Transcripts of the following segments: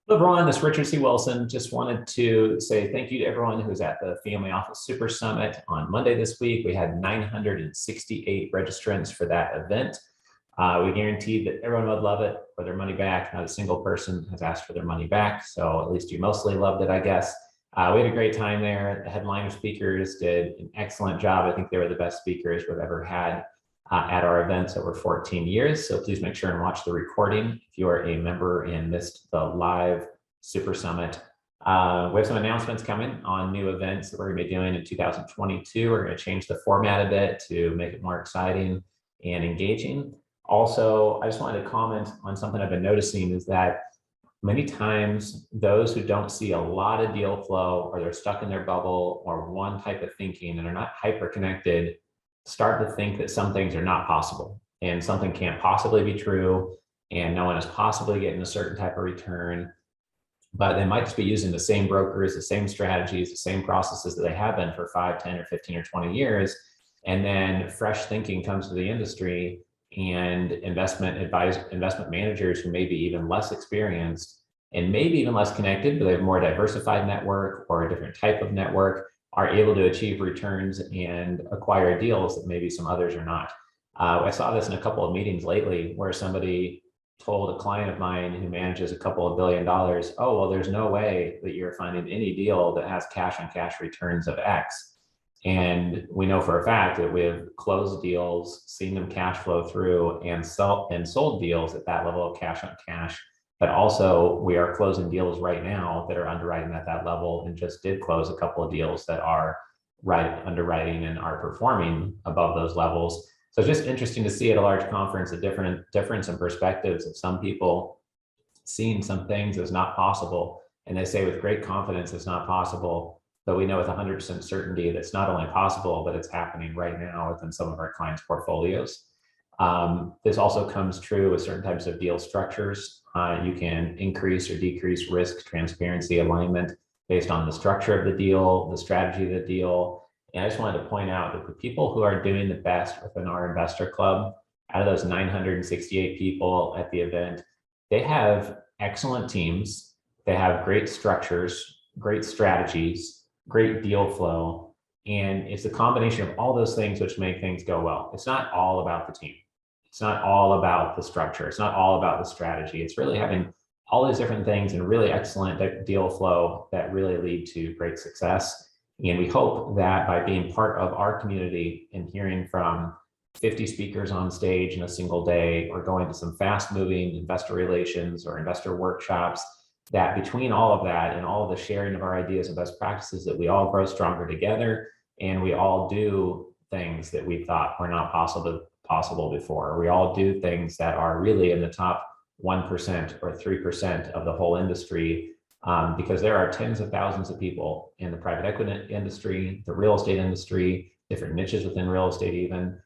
Hello, everyone. This is Richard C. Wilson. Just wanted to say thank you to everyone who's at the Family Office Super Summit on Monday this week. We had 968 registrants for that event. We guaranteed that everyone would love it for their money back. Not a single person has asked for their money back, so at least you mostly loved it, I guess. We had a great time there. The headliner speakers did an excellent job. I think they were the best speakers we've ever had at our events over 14 years. So please make sure and watch the recording if you are a member and missed the live Super Summit. We have some announcements coming on new events that we're going to be doing in 2022. We're going to change the format a bit to make it more exciting and engaging. Also, I just wanted to comment on something I've been noticing is that many times those who don't see a lot of deal flow, or they're stuck in their bubble or one type of thinking and are not hyper connected, start to think that some things are not possible and something can't possibly be true and no one is possibly getting a certain type of return. But they might just be using the same brokers, the same strategies, the same processes that they have been for 5, 10, or 15 or 20 years. And then fresh thinking comes to the industry, and investment managers who may be even less experienced and maybe even less connected, but they have a more diversified network or a different type of network, are able to achieve returns and acquire deals that maybe some others are not. I saw this in a couple of meetings lately where somebody told a client of mine who manages a couple of $1 billion, oh, well, there's no way that you're finding any deal that has cash on cash returns of X. And we know for a fact that we've closed deals, seen them cash flow through, and sold deals at that level of cash on cash. But also we are closing deals right now that are underwriting at that level, and just did close a couple of deals that are underwriting and are performing above those levels. So it's just interesting to see at a large conference a difference in perspectives of some people seeing some things as not possible. And they say with great confidence it's not possible, but we know with 100% certainty that's not only possible, but it's happening right now within some of our clients' portfolios. This also comes true with certain types of deal structures. You can increase or decrease risk, transparency, alignment based on the structure of the deal, the strategy of the deal. And I just wanted to point out that the people who are doing the best within our investor club, out of those 968 people at the event, they have excellent teams. They have great structures, great strategies, great deal flow. And it's a combination of all those things which make things go well. It's not all about the team. It's not all about the structure. It's not all about the strategy. It's really having all these different things and really excellent deal flow that really lead to great success. And we hope that by being part of our community and hearing from 50 speakers on stage in a single day, or going to some fast moving investor relations or investor workshops, that between all of that and all of the sharing of our ideas and best practices, that we all grow stronger together, and we all do things that we thought were not possible before. We all do things that are really in the top 1% or 3% of the whole industry, because there are tens of thousands of people in the private equity industry, the real estate industry, different niches within real estate even,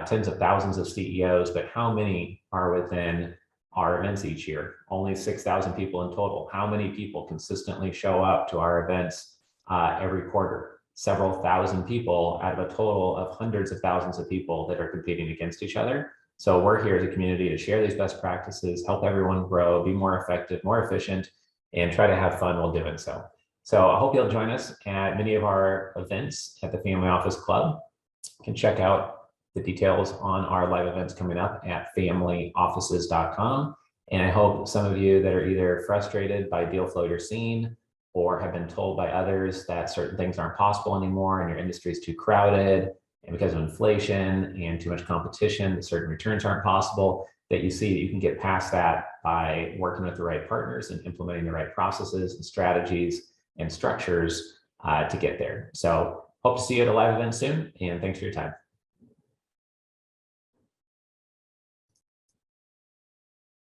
tens of thousands of CEOs, but how many are within our events each year? Only 6,000 people in total. How many people consistently show up to our events every quarter? Several thousand people out of a total of hundreds of thousands of people that are competing against each other. So we're here as a community to share these best practices, help everyone grow, be more effective, more efficient, and try to have fun while doing so. So I hope you'll join us at many of our events at the Family Office Club. You can check out the details on our live events coming up at familyoffices.com. And I hope some of you that are either frustrated by deal flow you're seeing, or have been told by others that certain things aren't possible anymore and your industry is too crowded, and because of inflation and too much competition, that certain returns aren't possible, that you see that you can get past that by working with the right partners and implementing the right processes and strategies and structures to get there. So hope to see you at a live event soon, and thanks for your time.